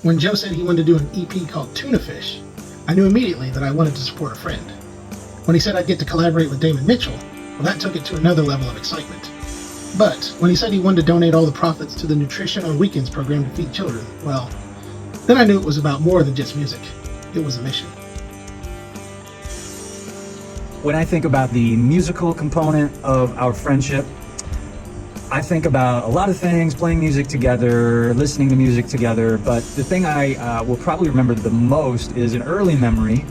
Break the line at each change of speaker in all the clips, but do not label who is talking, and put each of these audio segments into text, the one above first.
When Joe said he wanted to do an EP called Tuna Fish, I knew immediately that I wanted to support a friend. When he said I'd get to collaborate with Damon Mitchell, well, that took it to another level of excitement. But when he said he wanted to donate all the profits to the Nutrition on Weekends program to feed children, well, then I knew it was about more than just music. It was a mission.
When I think about the musical component of our friendship, I think about a lot of things, playing music together, listening to music together, but the thing I will probably remember the most is an early memory,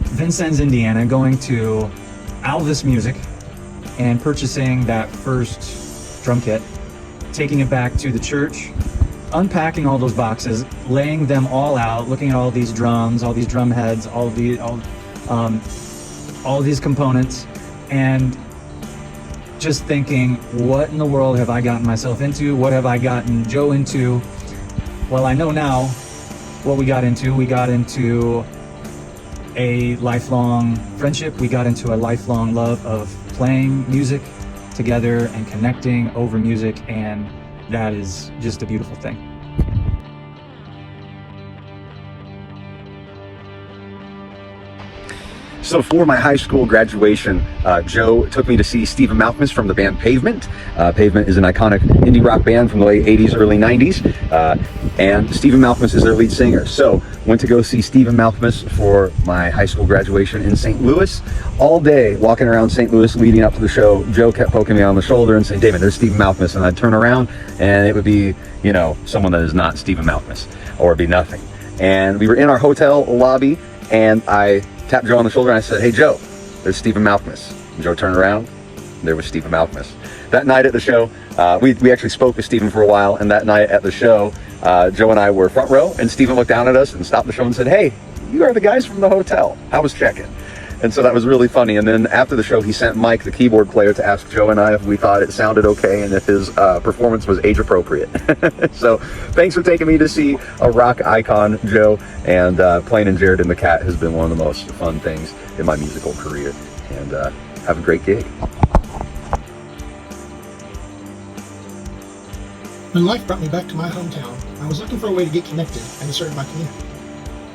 Vincennes, Indiana, going to Alvis Music and purchasing that first drum kit, taking it back to the church, unpacking all those boxes, laying them all out, looking at all these drums, all these drum heads, all these components, and just thinking, what in the world have I gotten myself into? What have I gotten Joe into? Well, I know now what we got into. We got into a lifelong friendship. We got into a lifelong love of playing music together and connecting over music, and that is just a beautiful thing.
So for my high school graduation, Joe took me to see Stephen Malkmus from the band Pavement. Pavement is an iconic indie rock band from the late 80s, early 90s, and Stephen Malkmus is their lead singer. So went to go see Stephen Malkmus for my high school graduation in St. Louis. All day walking around St. Louis leading up to the show, Joe kept poking me on the shoulder and saying, "Damon, there's Stephen Malkmus," and I'd turn around and it would be, you know, someone that is not Stephen Malkmus, or it'd be nothing. And we were in our hotel lobby, and I tapped Joe on the shoulder and I said, "Hey Joe, there's Stephen Malkmus." And Joe turned around, and there was Stephen Malkmus. That night at the show, we actually spoke with Stephen for a while, and that night at the show, Joe and I were front row, and Stephen looked down at us and stopped the show and said, "Hey, you are the guys from the hotel. I was checking." And so that was really funny. And then after the show, he sent Mike, the keyboard player, to ask Joe and I if we thought it sounded okay and if his performance was age appropriate. So thanks for taking me to see a rock icon, Joe. And playing in Jared and the Cat has been one of the most fun things in my musical career. And have a great gig.
When life brought me back to my hometown, I was looking for a way to get connected and to serve my community.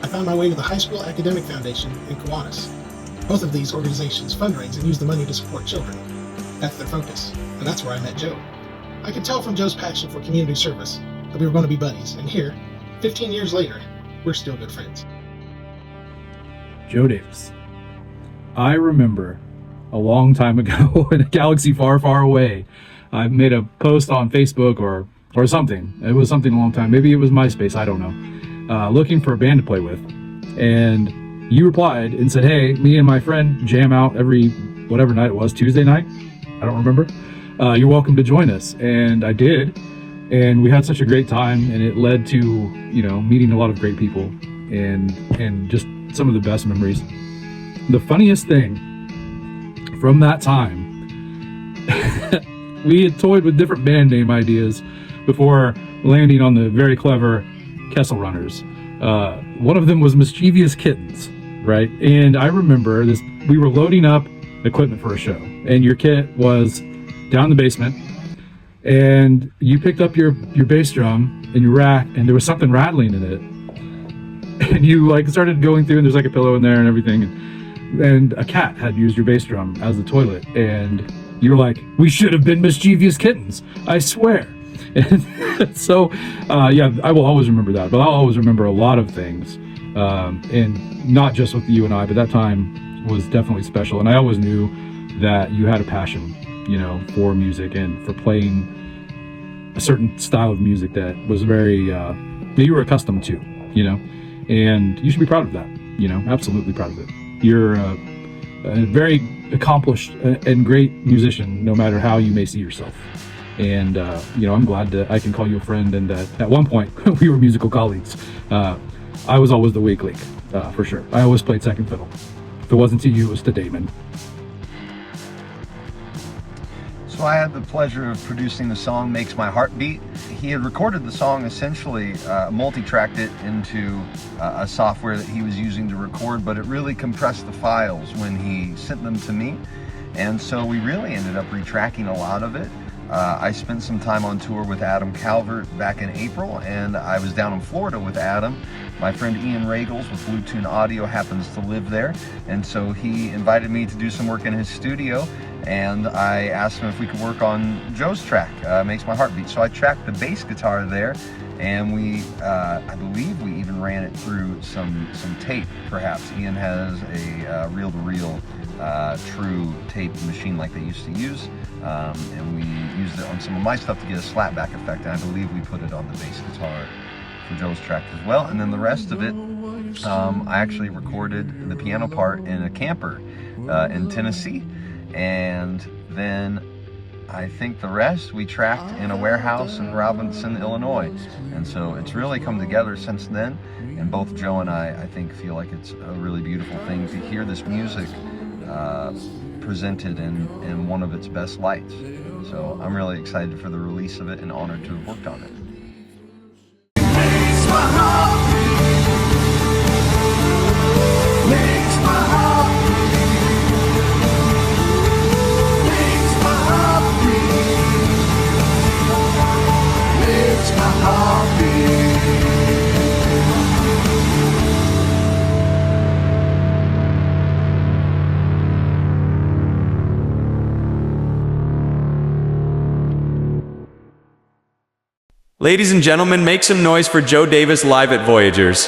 I found my way to the High School Academic Foundation in Kiwanis. Both of these organizations fundraise and use the money to support children. That's their focus, and that's where I met Joe. I could tell from Joe's passion for community service that we were going to be buddies, and here, 15 years later, we're still good friends.
Joe Davis. I remember a long time ago in a galaxy far, far away, I made a post on Facebook or something. It was something a long time. Maybe it was MySpace, I don't know. Looking for a band to play with. And you replied and said, "Hey, me and my friend jam out every whatever night it was, Tuesday night? I don't remember. You're welcome to join us." And I did. And we had such a great time, and it led to, you know, meeting a lot of great people and just some of the best memories. The funniest thing from that time, we had toyed with different band name ideas before landing on the very clever Kessel Runners. One of them was Mischievous Kittens, right? And I remember this, we were loading up equipment for a show, and your kit was down in the basement, and you picked up your bass drum and your rack, and there was something rattling in it. And you like started going through, and there's like a pillow in there and everything, and a cat had used your bass drum as the toilet, and you were like, "We should have been Mischievous Kittens, I swear." And so, yeah, I will always remember that, but I'll always remember a lot of things, and not just with you and I, but that time was definitely special. And I always knew that you had a passion, you know, for music and for playing a certain style of music that was very, that you were accustomed to, you know, and you should be proud of that, you know, absolutely proud of it. You're a very accomplished and great musician, no matter how you may see yourself. And, you know, I'm glad that I can call you a friend, and that at one point we were musical colleagues. I was always the weak link, for sure. I always played second fiddle. If it wasn't to you, it was to Damon.
So I had the pleasure of producing the song Makes My Heart Beat. He had recorded the song, essentially multi-tracked it into a software that he was using to record, but it really compressed the files when he sent them to me. And so we really ended up retracking a lot of it. I spent some time on tour with Adam Calvert back in April, and I was down in Florida with Adam. My friend Ian Regals with Blue Tune Audio happens to live there, and so he invited me to do some work in his studio, and I asked him if we could work on Joe's track, Makes My Heart Beat. So I tracked the bass guitar there, and we, I believe we even ran it through some tape, perhaps. Ian has a reel-to-reel true tape machine like they used to use, and we used it on some of my stuff to get a slapback effect, and I believe we put it on the bass guitar for Joe's track as well. And then the rest of it, I actually recorded the piano part in a camper in Tennessee, and then I think the rest we tracked in a warehouse in Robinson, Illinois. And so it's really come together since then, and both Joe and I think feel like it's a really beautiful thing to hear this music presented in one of its best lights. So I'm really excited for the release of it and honored to have worked on it.
Ladies and gentlemen, make some noise for Joe Davis live at Voyagers.